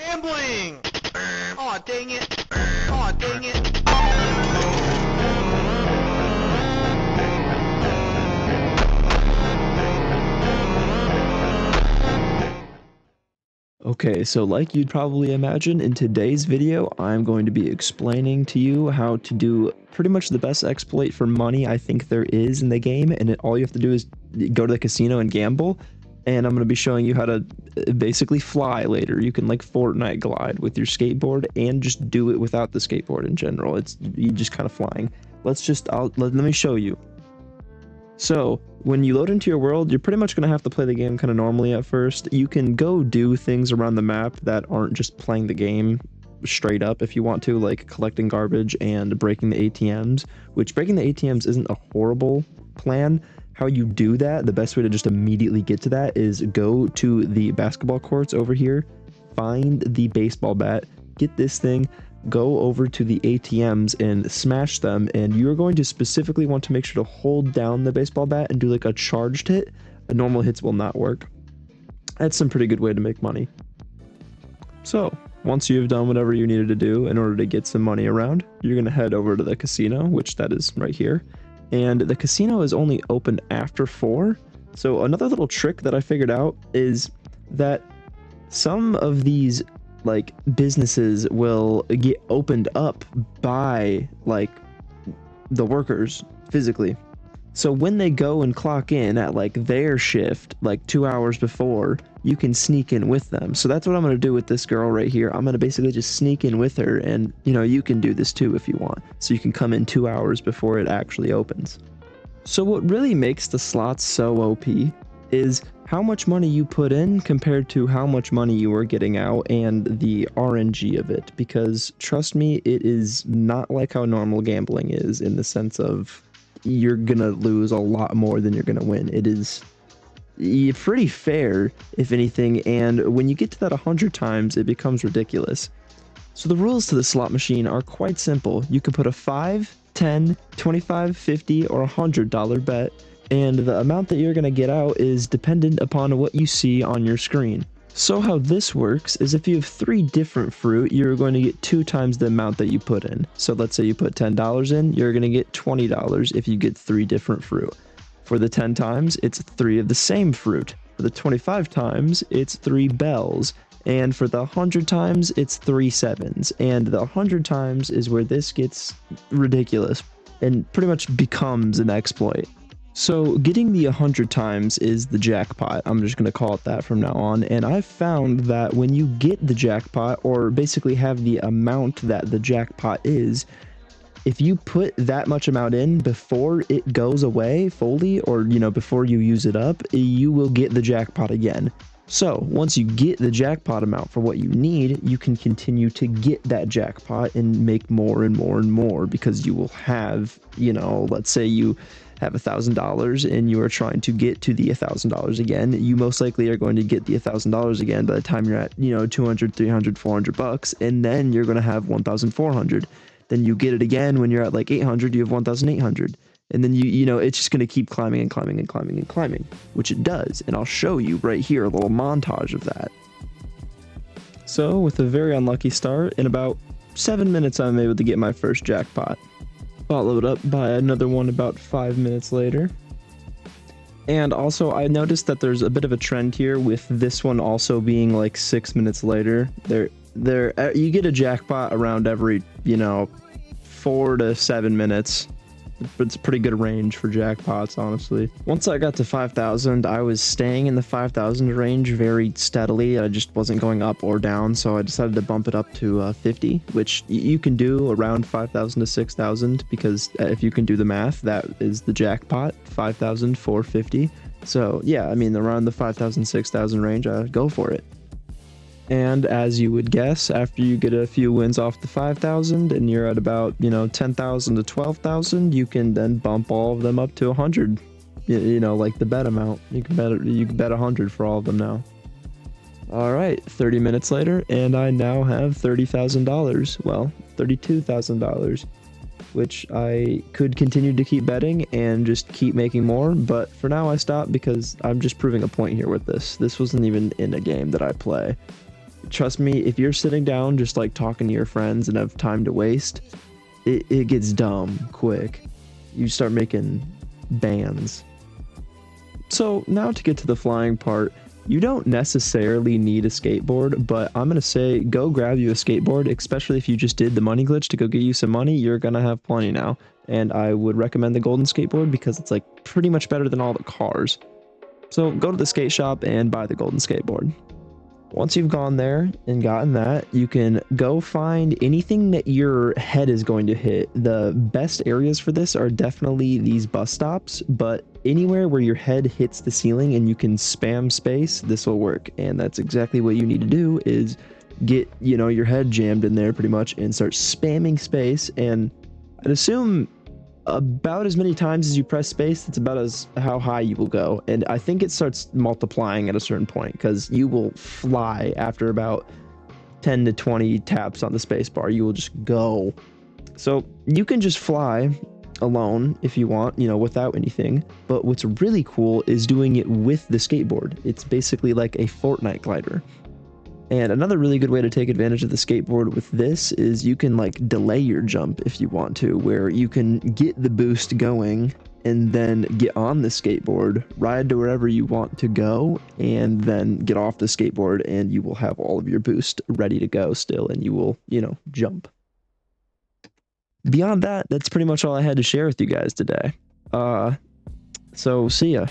Gambling! Aw, dang it. Aw, dang it. Okay, so like you'd probably imagine, in today's video, I'm going to be explaining to you how to do pretty much the best exploit for money I think there is in the game, and all you have to do is go to the casino and gamble, and I'm going to be showing you how to basically fly later. You can like Fortnite glide with your skateboard and just do it without the skateboard in general. It's you just kind of flying. Let me show you. So, when you load into your world, you're pretty much going to have to play the game kind of normally at first. You can go do things around the map that aren't just playing the game straight up if you want to, like collecting garbage and breaking the ATMs, which breaking the ATMs isn't a horrible plan. How you do that, the best way to just immediately get to that is go to the basketball courts over here, find the baseball bat, get this thing, go over to the ATMs and smash them, and you're going to specifically want to make sure to hold down the baseball bat and do like a charged hit. Normal hits will not work. That's some pretty good way to make money. So once you've done whatever you needed to do in order to get some money around, you're going to head over to the casino, which that is right here, and the casino is only open after 4. So another little trick that I figured out is that some of these like businesses will get opened up by like the workers physically. So when they go and clock in at like their shift like 2 hours before, you can sneak in with them. So that's what I'm going to do with this girl right here. I'm going to basically just sneak in with her, and you can do this too if you want. So you can come in 2 hours before it actually opens. So what really makes the slots so OP is how much money you put in compared to how much money you are getting out, and the RNG of it, because trust me, it is not like how normal gambling is, in the sense of you're gonna lose a lot more than you're gonna win. It is pretty fair, if anything, and when you get to that 100 times, it becomes ridiculous. So the rules to the slot machine are quite simple. You can put a 5, 10, 25, 50, or $100 bet, and the amount that you're going to get out is dependent upon what you see on your screen. So how this works is if you have 3 different fruit, you're going to get 2 times the amount that you put in. So let's say you put $10 in, you're going to get $20 if you get 3 different fruit. For the 10 times, it's 3 of the same fruit. For the 25 times, it's 3 bells. And for the 100 times, it's 3 sevens. And the 100 times is where this gets ridiculous and pretty much becomes an exploit. So getting the 100 times is the jackpot. I'm just going to call it that from now on. And I've found that when you get the jackpot, or basically have the amount that the jackpot is, if you put that much amount in before it goes away fully, or before you use it up, you will get the jackpot again. So once you get the jackpot amount for what you need, you can continue to get that jackpot and make more and more and more, because you will have, let's say you have $1,000 and you are trying to get to the $1,000 again, you most likely are going to get the $1,000 again by the time you're at 200, 300, 400 bucks, and then you're going to have 1,400. Then you get it again when you're at like 800, you have 1,800. And then it's just going to keep climbing and climbing and climbing and climbing, which it does. And I'll show you right here a little montage of that. So with a very unlucky start, in about 7 minutes, I'm able to get my first jackpot, followed up by another one about 5 minutes later. And also I noticed that there's a bit of a trend here with this one also being like 6 minutes later. You get a jackpot around every 4 to 7 minutes. It's a pretty good range for jackpots, honestly. Once I got to 5,000, I was staying in the 5,000 range very steadily. I just wasn't going up or down, so I decided to bump it up to 50, which you can do around 5,000 to 6,000, because if you can do the math, that is the jackpot, 5,450. So yeah, I mean, around the 5,000, 6,000 range, go for it. And as you would guess, after you get a few wins off the 5,000 and you're at about 10,000 to 12,000, you can then bump all of them up to 100. Like the bet amount. You can bet 100 for all of them now. All right, 30 minutes later, and I now have $30,000. Well, $32,000, which I could continue to keep betting and just keep making more. But for now, I stopped because I'm just proving a point here with this. This wasn't even in a game that I play. trust me, if you're sitting down just like talking to your friends and have time to waste, it gets dumb quick. You start making bands. So now to get to the flying part, you don't necessarily need a skateboard, but I'm going to say go grab you a skateboard, especially if you just did the money glitch to go get you some money. You're going to have plenty now. And I would recommend the golden skateboard because it's like pretty much better than all the cars. So go to the skate shop and buy the golden skateboard. Once you've gone there and gotten that, you can go find anything that your head is going to hit. The best areas for this are definitely these bus stops, but anywhere where your head hits the ceiling and you can spam space, this will work. And that's exactly what you need to do is get, your head jammed in there pretty much and start spamming space. And I'd assume about as many times as you press space, that's about how high you will go. And I think it starts multiplying at a certain point because you will fly after about 10 to 20 taps on the space bar. You will just go. So you can just fly alone if you want, without anything. But what's really cool is doing it with the skateboard. It's basically like a Fortnite glider. And another really good way to take advantage of the skateboard with this is you can like delay your jump if you want to, where you can get the boost going and then get on the skateboard, ride to wherever you want to go, and then get off the skateboard and you will have all of your boost ready to go still, and you will, jump. Beyond that, that's pretty much all I had to share with you guys today. So see ya.